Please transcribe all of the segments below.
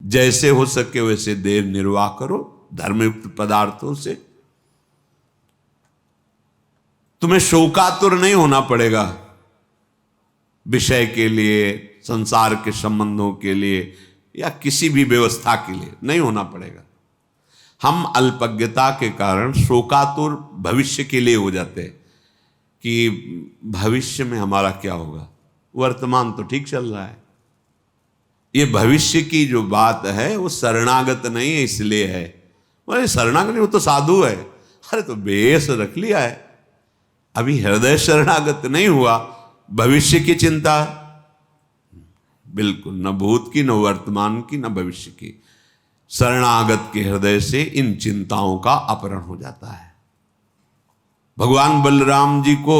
जैसे हो सके वैसे देर निर्वाह करो धर्मयुक्त पदार्थों से। तुम्हें शोकातुर नहीं होना पड़ेगा विषय के लिए, संसार के संबंधों के लिए या किसी भी व्यवस्था के लिए नहीं होना पड़ेगा। हम अल्पज्ञता के कारण शोकातुर भविष्य के लिए हो जाते हैं कि भविष्य में हमारा क्या होगा, वर्तमान तो ठीक चल रहा है। ये भविष्य की जो बात है वो शरणागत नहीं है इसलिए है। अरे शरणागत नहीं, वो तो साधु है। अरे तो बेस रख लिया है, अभी हृदय शरणागत नहीं हुआ, भविष्य की चिंता बिल्कुल, न भूत की, न वर्तमान की, न भविष्य की। शरणागत के हृदय से इन चिंताओं का अपहरण हो जाता है। भगवान बलराम जी को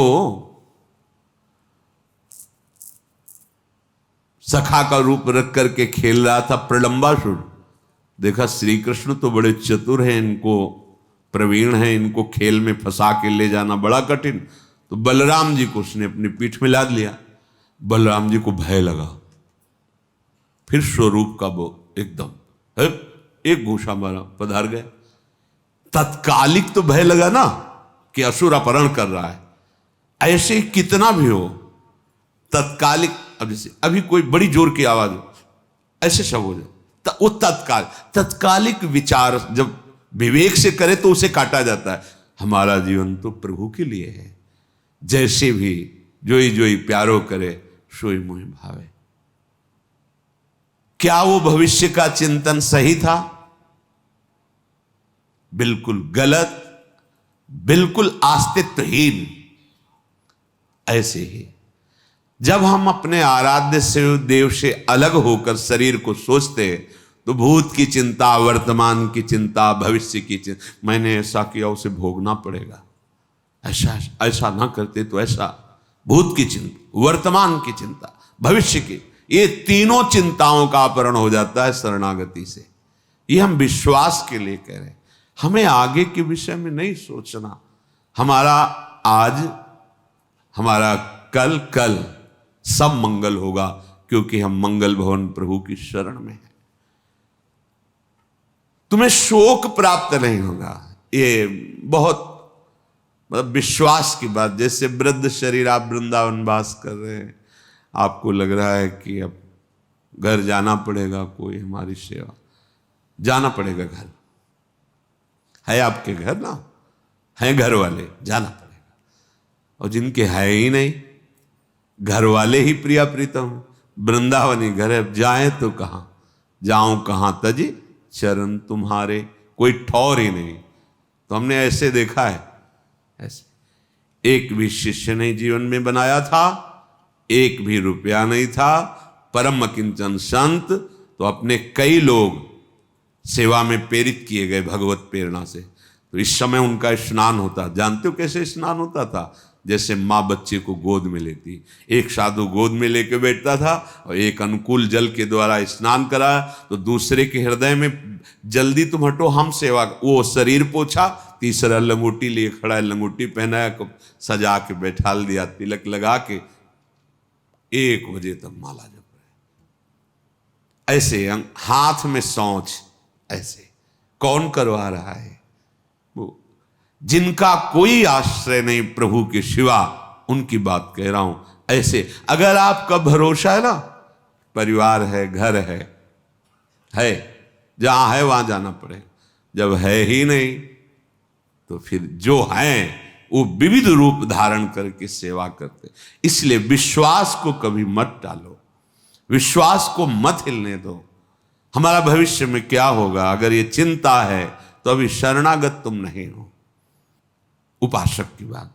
सखा का रूप रख करके खेल रहा था प्रलंबासुर। देखा श्री कृष्ण तो बड़े चतुर हैं, इनको प्रवीण हैं, इनको खेल में फंसा के ले जाना बड़ा कठिन। तो बलराम जी को उसने अपनी पीठ में लाद लिया। बलराम जी को भय लगा, फिर स्वरूप का वो एकदम एक घूसा मारा, पधार गए। तत्कालिक तो भय लगा ना कि असुर अपहरण कर रहा है। ऐसे ही कितना भी हो तत्कालिक, अब जैसे अभी कोई बड़ी जोर की आवाज हो, ऐसे सब हो जाए, वो तत्कालिक विचार जब विवेक से करे तो उसे काटा जाता है। हमारा जीवन तो प्रभु के लिए है, जैसे भी जोई जोई प्यारो करे सोई मोहि भावे। क्या वो भविष्य का चिंतन सही था? बिल्कुल गलत, बिल्कुल अस्तित्वहीन। ऐसे ही जब हम अपने आराध्य से देव से अलग होकर शरीर को सोचते तो भूत की चिंता, वर्तमान की चिंता, भविष्य की चिंता, मैंने ऐसा किया उसे भोगना पड़ेगा, ऐसा ना करते तो ऐसा, भूत की चिंता, वर्तमान की चिंता, भविष्य की, ये तीनों चिंताओं का अपहरण हो जाता है शरणागति से। ये हम विश्वास के लिए कह रहे हैं, हमें आगे के विषय में नहीं सोचना। हमारा आज, हमारा कल सब मंगल होगा, क्योंकि हम मंगल भवन प्रभु की शरण में हैं। तुम्हें शोक प्राप्त नहीं होगा, ये बहुत मतलब विश्वास की बात। जैसे वृद्ध शरीर, आप वृंदावन वास कर रहे हैं, आपको लग रहा है कि अब घर जाना पड़ेगा, कोई हमारी सेवा, जाना पड़ेगा। घर है आपके, घर ना है, घर वाले, जाना पड़ेगा। और जिनके है ही नहीं, घर वाले ही प्रिया प्रीतम, वृंदावनी घर है, जाए तो कहां, जाऊं कहां तज चरण तुम्हारे, कोई ठौर ही नहीं। तो हमने ऐसे देखा है, ऐसे एक भी शिष्य नहीं जीवन में बनाया था, एक भी रुपया नहीं था, परम किंचन संत तो अपने कई लोग सेवा में प्रेरित किए गए भगवत प्रेरणा से। तो इस समय उनका स्नान होता, जानते हो कैसे स्नान होता था? जैसे माँ बच्चे को गोद में लेती, एक साधु गोद में लेके बैठता था और एक अनुकूल जल के द्वारा स्नान कराया, तो दूसरे के हृदय में जल्दी तुम हटो, हम सेवा, वो शरीर पोछा, तीसरा लंगोटी लिए खड़ा है, लंगोटी पहनाया, सजा के बैठाल दिया, तिलक लगा के 1 बजे तक माला जप रहे। ऐसे हाथ में सौंच, ऐसे कौन करवा रहा है? वो जिनका कोई आश्रय नहीं प्रभु के सिवा, उनकी बात कह रहा हूं। ऐसे अगर आपका भरोसा है ना, परिवार है, घर है, जहां है वहां जाना पड़े। जब है ही नहीं तो फिर जो हैं वो विविध रूप धारण करके सेवा करते। इसलिए विश्वास को कभी मत डालो, विश्वास को मत हिलने दो। हमारा भविष्य में क्या होगा, अगर ये चिंता है तो अभी शरणागत तुम नहीं हो। उपासक की बात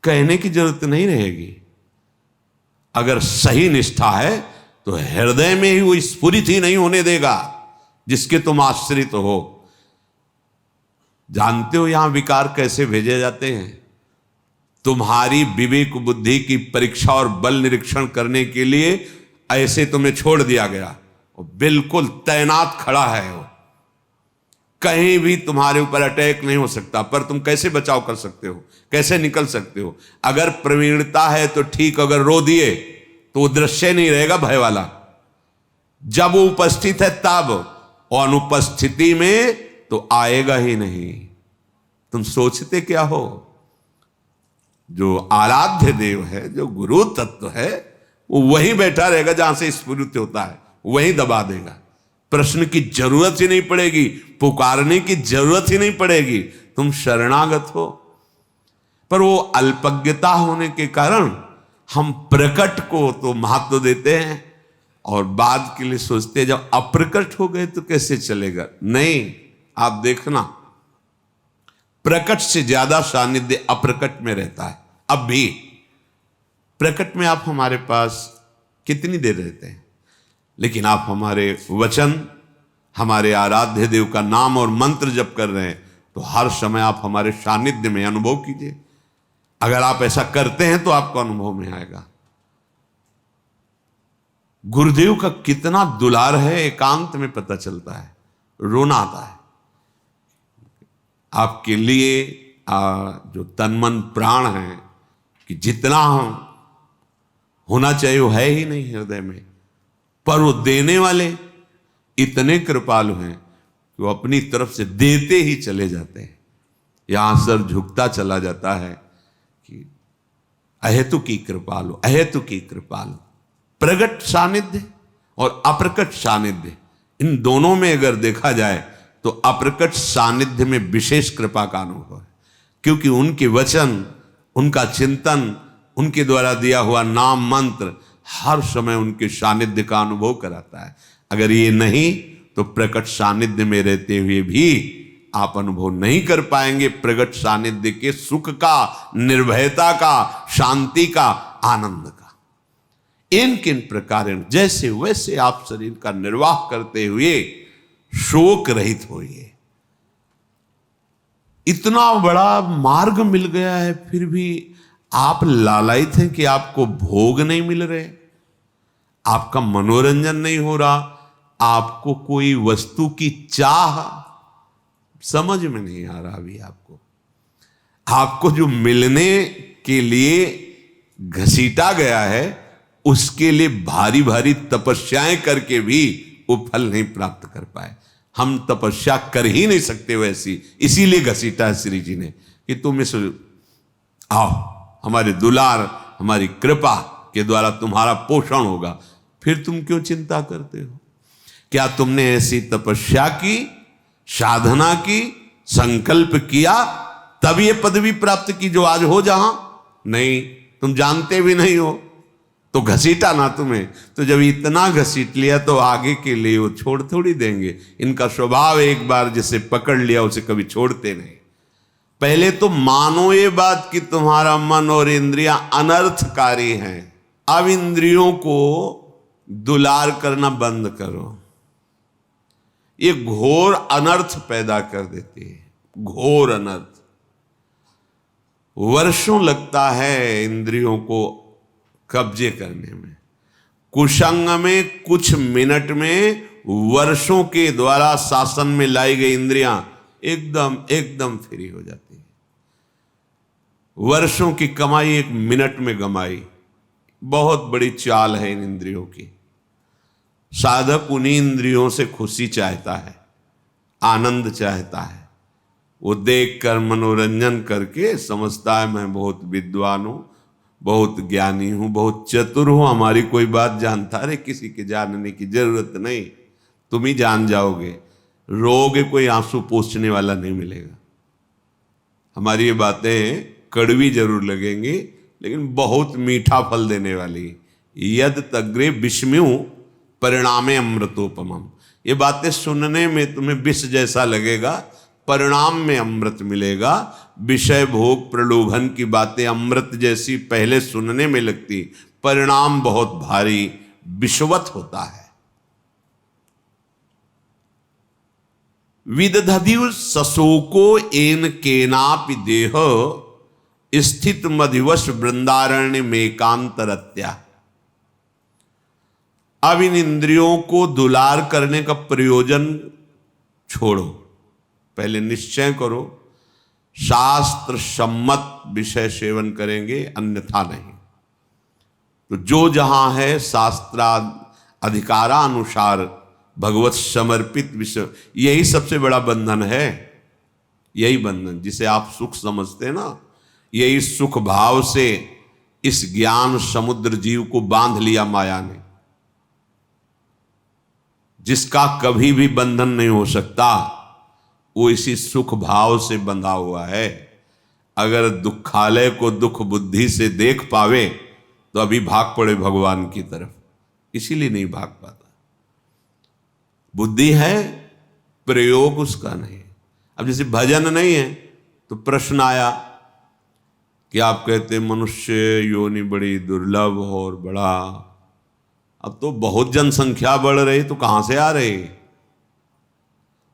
कहने की जरूरत नहीं रहेगी। अगर सही निष्ठा है तो हृदय में ही वो स्फुरित ही नहीं होने देगा जिसके तुम आश्रित हो। जानते हो यहां विकार कैसे भेजे जाते हैं? तुम्हारी विवेक बुद्धि की परीक्षा और बल निरीक्षण करने के लिए ऐसे तुम्हें छोड़ दिया गया, और बिल्कुल तैनात खड़ा है वो, कहीं भी तुम्हारे ऊपर अटैक नहीं हो सकता। पर तुम कैसे बचाव कर सकते हो, कैसे निकल सकते हो? अगर प्रवीणता है तो ठीक, अगर रो दिए तो वो दृश्य नहीं रहेगा भय वाला। जब वो उपस्थित है तब, और अनुपस्थिति में तो आएगा ही नहीं। तुम सोचते क्या हो? जो आराध्य देव है, जो गुरु तत्व है, वो वहीं बैठा रहेगा जहां से स्फुरित होता है, वहीं दबा देगा। प्रश्न की जरूरत ही नहीं पड़ेगी, पुकारने की जरूरत ही नहीं पड़ेगी, तुम शरणागत हो। पर वो अल्पज्ञता होने के कारण हम प्रकट को तो महत्व देते हैं और बाद के लिए सोचते हैं जब अप्रकट हो गए तो कैसे चलेगा। नहीं, आप देखना, प्रकट से ज्यादा सानिध्य अप्रकट में रहता है। अब भी प्रकट में आप हमारे पास कितनी देर रहते हैं, लेकिन आप हमारे वचन, हमारे आराध्य देव का नाम और मंत्र जप कर रहे हैं तो हर समय आप हमारे सानिध्य में अनुभव कीजिए। अगर आप ऐसा करते हैं तो आपको अनुभव में आएगा। गुरुदेव का कितना दुलार है, एकांत में पता चलता है, रोना आता है। आपके लिए जो तन मन प्राण है, कि जितना होना चाहिए वो है ही नहीं हृदय में, पर वो देने वाले इतने कृपालु हैं कि वो अपनी तरफ से देते ही चले जाते हैं। यहां सर झुकता चला जाता है कि अहेतु की कृपालु, अहेतु की कृपालु। प्रगट सानिध्य और अप्रकट सानिध्य, इन दोनों में अगर देखा जाए तो अप्रकट सानिध्य में विशेष कृपा का अनुभव है, क्योंकि उनके वचन, उनका चिंतन, उनके द्वारा दिया हुआ नाम मंत्र हर समय उनके सानिध्य का अनुभव कराता है। अगर ये नहीं तो प्रकट सानिध्य में रहते हुए भी आप अनुभव नहीं कर पाएंगे प्रकट सानिध्य के सुख का, निर्भयता का, शांति का, आनंद का। इन किन प्रकार जैसे वैसे आप शरीर का निर्वाह करते हुए शोक रहित होइए। इतना बड़ा मार्ग मिल गया है, फिर भी आप लालायित हैं कि आपको भोग नहीं मिल रहे, आपका मनोरंजन नहीं हो रहा, आपको कोई वस्तु की चाह समझ में नहीं आ रहा। अभी आपको जो मिलने के लिए घसीटा गया है, उसके लिए भारी भारी तपस्याएं करके भी वो फल नहीं प्राप्त कर पाए। हम तपस्या कर ही नहीं सकते वैसी, इसीलिए घसीटा है श्री जी ने कि तुम इस आओ, हमारे दुलार, हमारी कृपा के द्वारा तुम्हारा पोषण होगा। फिर तुम क्यों चिंता करते हो? क्या तुमने ऐसी तपस्या की, साधना की, संकल्प किया, तब ये पदवी प्राप्त की जो आज हो जहां? नहीं, तुम जानते भी नहीं हो तो घसीटा ना तुम्हें। तो जब इतना घसीट लिया तो आगे के लिए वो छोड़ थोड़ी देंगे। इनका स्वभाव एक बार जिसे पकड़ लिया उसे कभी छोड़ते नहीं। पहले तो मानो ये बात कि तुम्हारा मन और इंद्रियां अनर्थकारी हैं। अब इंद्रियों को दुलार करना बंद करो, ये घोर अनर्थ पैदा कर देती है, घोर अनर्थ। वर्षों लगता है इंद्रियों को कब्जे करने में, कुसंग में कुछ मिनट में वर्षों के द्वारा शासन में लाई गई इंद्रियां एकदम फ्री हो जाती है। वर्षों की कमाई एक मिनट में गमाई। बहुत बड़ी चाल है इन इंद्रियों की। साधक उन्हीं इंद्रियों से खुशी चाहता है, आनंद चाहता है। वो देखकर मनोरंजन करके समझता है मैं बहुत विद्वान हूं, बहुत ज्ञानी हूं, बहुत चतुर हूं, हमारी कोई बात जानता। अरे किसी के जानने की जरूरत नहीं, तुम ही जान जाओगे। रोगे, कोई आंसू पोंछने वाला नहीं मिलेगा। हमारी ये बातें कड़वी जरूर लगेंगी, लेकिन बहुत मीठा फल देने वाली। यद तग्रे विषम्यु परिणामे अमृतोपमम। ये बातें सुनने में तुम्हें विष जैसा लगेगा, परिणाम में अमृत मिलेगा। विषय भोग प्रलोभन की बातें अमृत जैसी पहले सुनने में लगती, परिणाम बहुत भारी विषवत होता है। विदधदिव सशोको एन केनापि देह स्थित मधिवश वृंदारण्य में कांतरत्या। अब इन इंद्रियों को दुलार करने का प्रयोजन छोड़ो, पहले निश्चय करो शास्त्र सम्मत विषय सेवन करेंगे, अन्यथा नहीं। तो जो जहां है शास्त्र अधिकारानुसार भगवत समर्पित विषय, यही सबसे बड़ा बंधन है। यही बंधन जिसे आप सुख समझते हैं ना, यही सुख भाव से इस ज्ञान समुद्र जीव को बांध लिया माया ने, जिसका कभी भी बंधन नहीं हो सकता, वो इसी सुख भाव से बंधा हुआ है। अगर दुखालय को दुख बुद्धि से देख पावे तो अभी भाग पड़े भगवान की तरफ, इसीलिए नहीं भाग पाता। बुद्धि है, प्रयोग उसका नहीं। अब जैसे भजन नहीं है तो प्रश्न आया कि आप कहते मनुष्य योनि बड़ी दुर्लभ और बड़ा, अब तो बहुत जनसंख्या बढ़ रही, तो कहां से आ रही?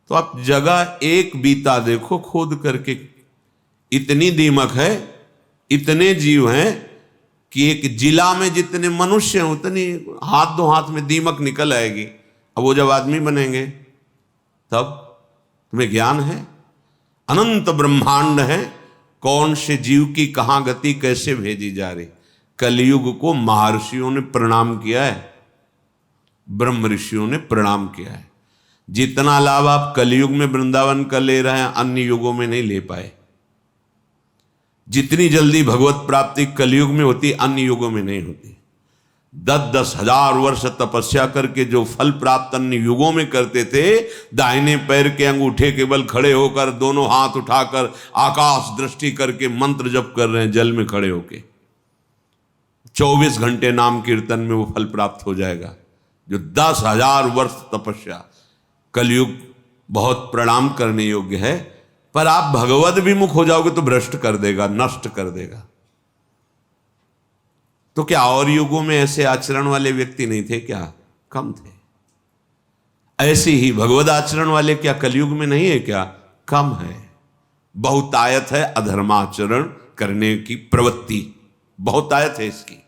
तो आप जगह एक बीता देखो खोद करके, इतनी दीमक है, इतने जीव हैं कि एक जिला में जितने मनुष्य हैं उतनी हाथ दो हाथ में दीमक निकल आएगी। अब वो जब आदमी बनेंगे तब तुम्हें ज्ञान है, अनंत ब्रह्मांड है, कौन से जीव की कहां गति कैसे भेजी जा रही। कलयुग को महर्षियों ने प्रणाम किया है, ब्रह्म ऋषियों ने प्रणाम किया है। जितना लाभ आप कलयुग में वृंदावन का ले रहे हैं, अन्य युगों में नहीं ले पाए। जितनी जल्दी भगवत प्राप्ति कलयुग में होती, अन्य युगों में नहीं होती। 10-10 हजार वर्ष तपस्या करके जो फल प्राप्त अन्य युगों में करते थे, दाहिने पैर के अंगूठे के बल खड़े होकर, दोनों हाथ उठाकर आकाश दृष्टि करके मंत्र जप कर रहे हैं, जल में खड़े होके 24 घंटे नाम कीर्तन में वो फल प्राप्त हो जाएगा। जो 10,000 वर्ष तपस्या, कलयुग बहुत प्रणाम करने योग्य है। पर आप भगवद विमुख हो जाओगे तो भ्रष्ट कर देगा, नष्ट कर देगा। तो क्या और युगों में ऐसे आचरण वाले व्यक्ति नहीं थे क्या? कम थे। ऐसे ही भगवद आचरण वाले क्या कलयुग में नहीं है क्या? कम है। बहुतायत है अधर्माचरण करने की प्रवृत्ति, बहुतायत है इसकी।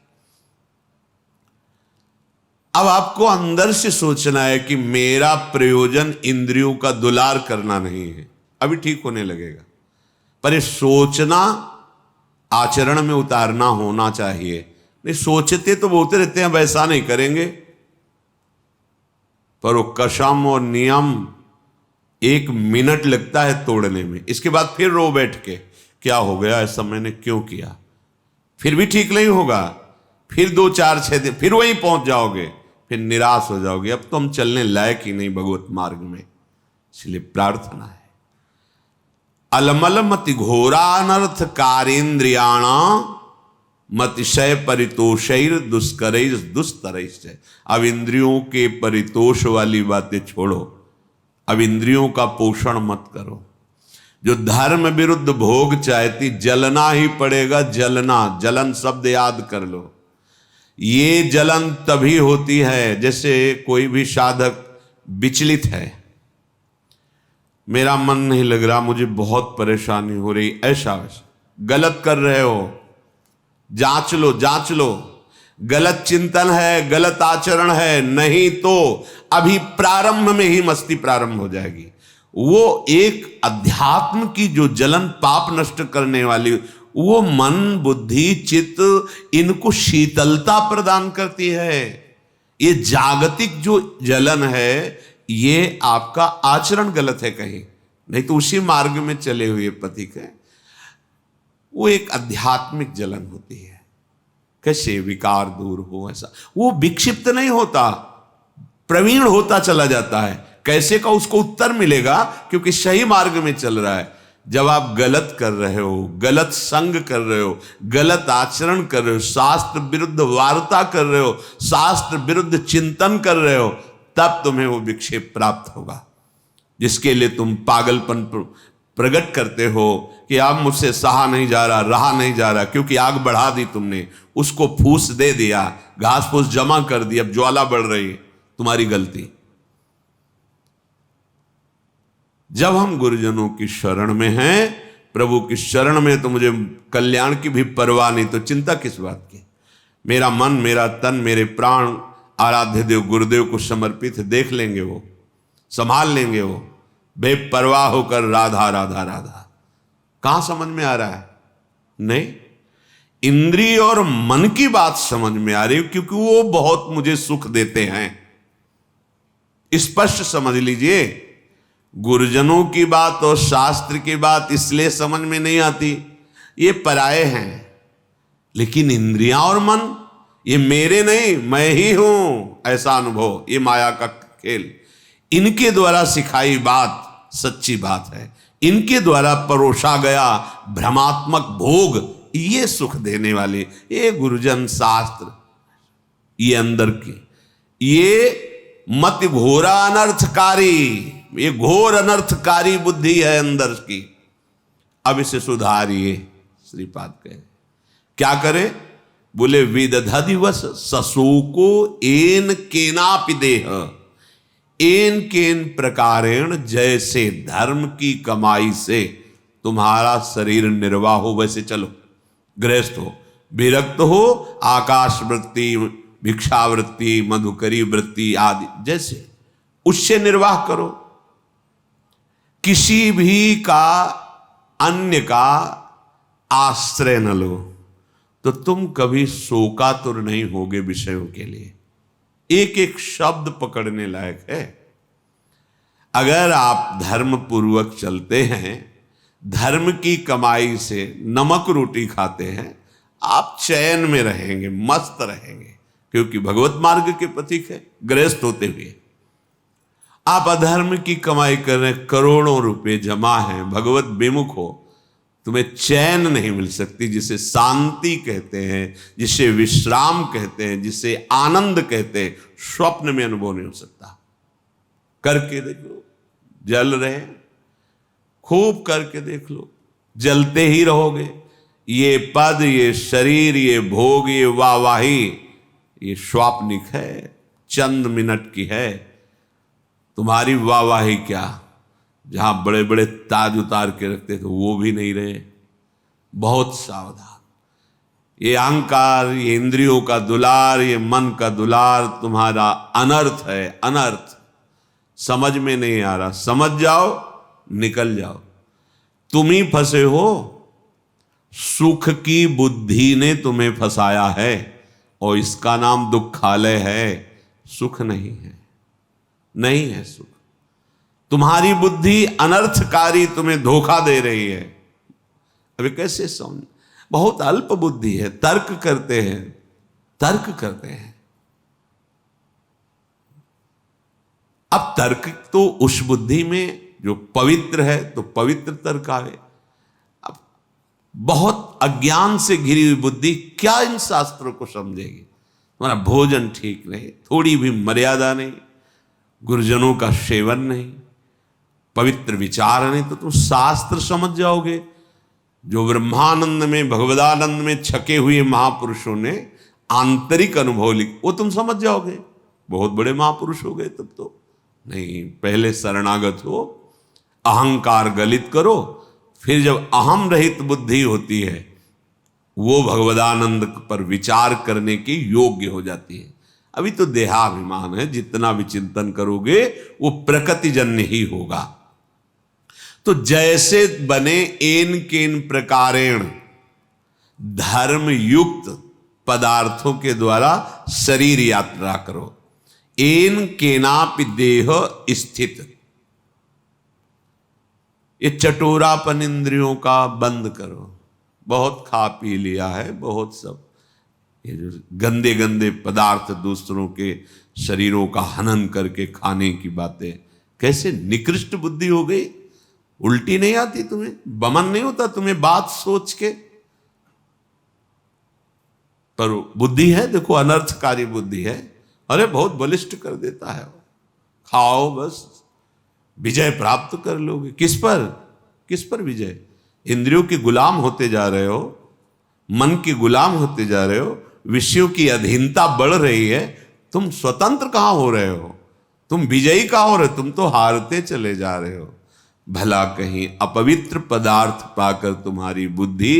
अब आपको अंदर से सोचना है कि मेरा प्रयोजन इंद्रियों का दुलार करना नहीं है, अभी ठीक होने लगेगा। पर ये सोचना आचरण में उतारना होना चाहिए। नहीं सोचते तो बोलते रहते हैं वैसा नहीं करेंगे, पर वो कसम और नियम 1 मिनट लगता है तोड़ने में। इसके बाद फिर रो बैठ के क्या हो गया, ऐसा मैंने क्यों किया, फिर भी ठीक नहीं होगा। फिर 2-4-6 दिन फिर वहीं पहुंच जाओगे, फिर निराश हो जाओगे, अब तो हम चलने लायक ही नहीं भगवत मार्ग में। इसलिए प्रार्थना है, अलमल मति घोरानर्थ कारेन्द्रियाणा मतिशय परितोषैर दुष्करैर दुस्तरैश्च। अब इंद्रियों के परितोष वाली बातें छोड़ो, अब इंद्रियों का पोषण मत करो। जो धर्म विरुद्ध भोग चाहती, जलना ही पड़ेगा। जलना, जलन शब्द याद कर लो। ये जलन तभी होती है जैसे कोई भी साधक विचलित है, मेरा मन नहीं लग रहा, मुझे बहुत परेशानी हो रही, ऐसा वैसा। गलत कर रहे हो, जांच लो, जांच लो। गलत चिंतन है, गलत आचरण है, नहीं तो अभी प्रारंभ में ही मस्ती प्रारंभ हो जाएगी। वो एक अध्यात्म की जो जलन पाप नष्ट करने वाली, वो मन बुद्धि चित्त इनको शीतलता प्रदान करती है। ये जागतिक जो जलन है, ये आपका आचरण गलत है कहीं, नहीं तो उसी मार्ग में चले हुए पथिक है। वो एक आध्यात्मिक जलन होती है। कैसे विकार दूर हो, ऐसा वो विक्षिप्त नहीं होता, प्रवीण होता चला जाता है। कैसे का उसको उत्तर मिलेगा, क्योंकि सही मार्ग में चल रहा है। जब आप गलत कर रहे हो, गलत संग कर रहे हो, गलत आचरण कर रहे हो, शास्त्र विरुद्ध वार्ता कर रहे हो, शास्त्र विरुद्ध चिंतन कर रहे हो, तब तुम्हें वो विक्षेप प्राप्त होगा, जिसके लिए तुम पागलपन प्रकट करते हो कि अब मुझसे सहा नहीं जा रहा, रहा नहीं जा रहा, क्योंकि आग बढ़ा दी तुमने, उसको फूस दे दिया, घास फूस जमा कर दी, अब ज्वाला बढ़ रही है, तुम्हारी गलती। जब हम गुरुजनों की शरण में हैं, प्रभु की शरण में, तो मुझे कल्याण की भी परवाह नहीं, तो चिंता किस बात की। मेरा मन, मेरा तन, मेरे प्राण आराध्य देव गुरुदेव को समर्पित है, देख लेंगे वो, संभाल लेंगे वो, बेपरवाह होकर राधा राधा राधा। कहां समझ में आ रहा है? नहीं, इंद्रिय और मन की बात समझ में आ रही है, क्योंकि वो बहुत मुझे सुख देते हैं। स्पष्ट समझ लीजिए, गुरुजनों की बात और शास्त्र की बात इसलिए समझ में नहीं आती, ये पराये हैं। लेकिन इंद्रियां और मन, ये मेरे नहीं, मैं ही हूं, ऐसा अनुभव, ये माया का खेल, इनके द्वारा सिखाई बात सच्ची बात है। इनके द्वारा परोसा गया भ्रमात्मक भोग, ये सुख देने वाले, ये गुरुजन शास्त्र, ये अंदर की, ये मत घोरा अनर्थकारी, ये घोर अनर्थकारी बुद्धि है अंदर की। अब इसे सुधारिए, श्रीपाद कहे। क्या करे? बोले विदधदिवस सशोको एन केनापि देह, एन केन प्रकारेण, जैसे धर्म की कमाई से तुम्हारा शरीर निर्वाह हो वैसे चलो। गृहस्थ हो, विरक्त हो, आकाश वृत्ति, भिक्षावृत्ति, मधुकरी वृत्ति आदि जैसे, उससे निर्वाह करो। किसी भी का, अन्य का आश्रय न लो, तो तुम कभी शोकातुर नहीं होगे विषयों के लिए। एक एक शब्द पकड़ने लायक है। अगर आप धर्म पूर्वक चलते हैं, धर्म की कमाई से नमक रोटी खाते हैं, आप चैन में रहेंगे, मस्त रहेंगे, क्योंकि भगवत मार्ग के पथिक है। गृहस्थ होते हुए आप अधर्म की कमाई कर रहे हैं, करोड़ों रुपए जमा हैं, भगवत विमुख हो, तुम्हें चैन नहीं मिल सकती, जिसे शांति कहते हैं, जिसे विश्राम कहते हैं, जिसे आनंद कहते हैं, स्वप्न में अनुभव नहीं हो सकता। करके देख लो, जल रहे, खूब करके देख लो, जलते ही रहोगे। ये पद, ये शरीर, ये भोग, ये वाहवाही, ये स्वाप्निक है, चंद मिनट की है। तुम्हारी वाहवाही क्या, जहां बड़े बड़े ताज उतार के रखते थे वो भी नहीं रहे। बहुत सावधान। ये अहंकार, ये इंद्रियों का दुलार, ये मन का दुलार तुम्हारा अनर्थ है, अनर्थ। समझ में नहीं आ रहा, समझ जाओ, निकल जाओ। तुम ही फंसे हो, सुख की बुद्धि ने तुम्हें फंसाया है, और इसका नाम दुखालय है, सुख नहीं है, नहीं है सुख। तुम्हारी बुद्धि अनर्थकारी तुम्हें धोखा दे रही है। अभी कैसे समझ, बहुत अल्प बुद्धि है, तर्क करते हैं, तर्क करते हैं। अब तर्क तो उस बुद्धि में जो पवित्र है, तो पवित्र तर्क आवे। अब बहुत अज्ञान से घिरी हुई बुद्धि क्या इन शास्त्रों को समझेगी? तुम्हारा भोजन ठीक नहीं, थोड़ी भी मर्यादा नहीं, गुरुजनों का सेवन नहीं, पवित्र विचार नहीं, तो तुम शास्त्र समझ जाओगे। जो ब्रह्मानंद में, भगवदानंद में छके हुए महापुरुषों ने आंतरिक अनुभव लिख, वो तुम समझ जाओगे। बहुत बड़े महापुरुष हो गए तब तो। नहीं, पहले शरणागत हो, अहंकार गलित करो, फिर जब अहम रहित बुद्धि होती है, वो भगवदानंद पर विचार करने की योग्य हो जाती है। अभी तो देहाभिमान है, जितना भी चिंतन करोगे वो प्रकृतिजन्य ही होगा। तो जैसे बने एन केन प्रकारेण, धर्म युक्त पदार्थों के द्वारा शरीर यात्रा करो। एन केनापि देह स्थित, ये चटोरापन इंद्रियों का बंद करो। बहुत खा पी लिया है, बहुत सब ये जो गंदे गंदे पदार्थ, दूसरों के शरीरों का हनन करके खाने की बातें, कैसे निकृष्ट बुद्धि हो गई। उल्टी नहीं आती तुम्हें, बमन नहीं होता तुम्हें बात सोच के? पर बुद्धि है, देखो अनर्थकारी बुद्धि है। अरे बहुत बलिष्ठ कर देता है, खाओ बस, विजय प्राप्त कर लोगे। किस पर? किस पर विजय? इंद्रियों के गुलाम होते जा रहे हो, मन के गुलाम होते जा रहे हो, विषयों की अधीनता बढ़ रही है। तुम स्वतंत्र कहां हो रहे हो? तुम विजयी कहां हो रहे हो? तुम तो हारते चले जा रहे हो। भला कहीं अपवित्र पदार्थ पाकर तुम्हारी बुद्धि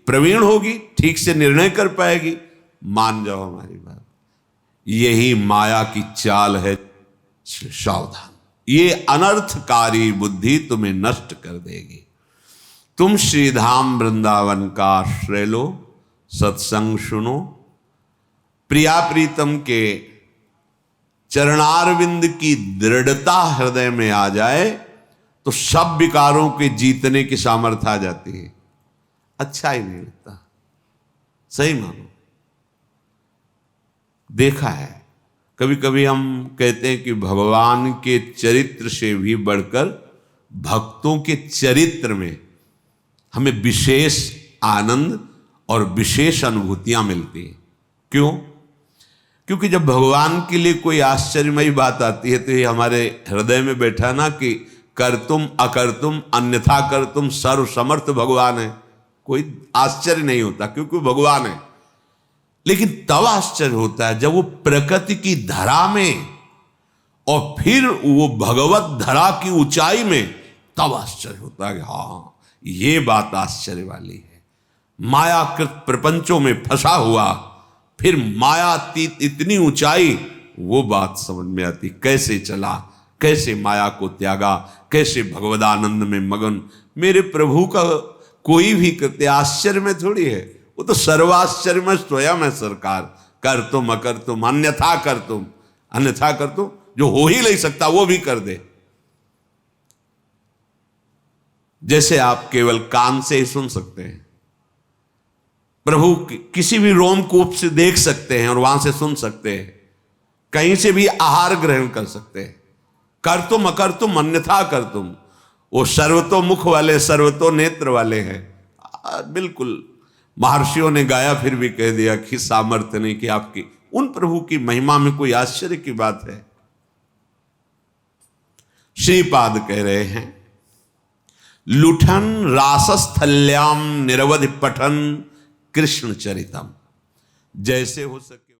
प्रवीण होगी, ठीक से निर्णय कर पाएगी? मान जाओ हमारी बात, यही माया की चाल है। सावधान, ये अनर्थकारी बुद्धि तुम्हें नष्ट कर देगी। तुम श्रीधाम वृंदावन का आश्रय लो, सत्संग सुनो, प्रिया प्रीतम के चरणारविंद की दृढ़ता हृदय में आ जाए तो सब विकारों के जीतने की सामर्थ्य आ जाती है। अच्छा ही नहीं लगता, सही मानो। देखा है, कभी कभी हम कहते हैं कि भगवान के चरित्र से भी बढ़कर भक्तों के चरित्र में हमें विशेष आनंद और विशेष अनुभूतियां मिलती हैं। क्यों? क्योंकि जब भगवान के लिए कोई आश्चर्यमयी बात आती है तो ये हमारे हृदय में बैठा ना कि कर तुम अकर तुम अन्यथा कर तुम सर्व समर्थ भगवान है, कोई आश्चर्य नहीं होता क्योंकि भगवान है। लेकिन तब आश्चर्य होता है जब वो प्रकृति की धरा में और फिर वो भगवत धरा की ऊंचाई में, तब आश्चर्य होता है कि हाँ ये बात आश्चर्य वाली है। मायाकृत प्रपंचों में फंसा हुआ फिर मायातीत इतनी ऊंचाई, वो बात समझ में आती। कैसे चला, कैसे माया को त्यागा, कैसे भगवदानंद में मगन। मेरे प्रभु का कोई भी कृत्य आश्चर्य में थोड़ी है, वो तो सर्वाश्चर्य में स्वयं है सरकार। कर तुम अकर तुम अन्यथा कर तुम, अन्यथा कर तुम, जो हो ही नहीं सकता वो भी कर दे। जैसे आप केवल कान से ही सुन सकते हैं, प्रभु किसी भी रोमकूप से देख सकते हैं और वहां से सुन सकते हैं, कहीं से भी आहार ग्रहण कर सकते हैं। कर तुम अकर तुम अन्यथा कर तुम, वो सर्वतो मुख वाले सर्वतो नेत्र वाले हैं। बिल्कुल महर्षियों ने गाया फिर भी कह दिया कि सामर्थ्य नहीं कि आपकी उन प्रभु की महिमा में कोई आश्चर्य की बात है। श्रीपाद कह रहे हैं, लुठन रासस्थल्याम निरवधि पठन कृष्ण चरितम। जैसे हो सके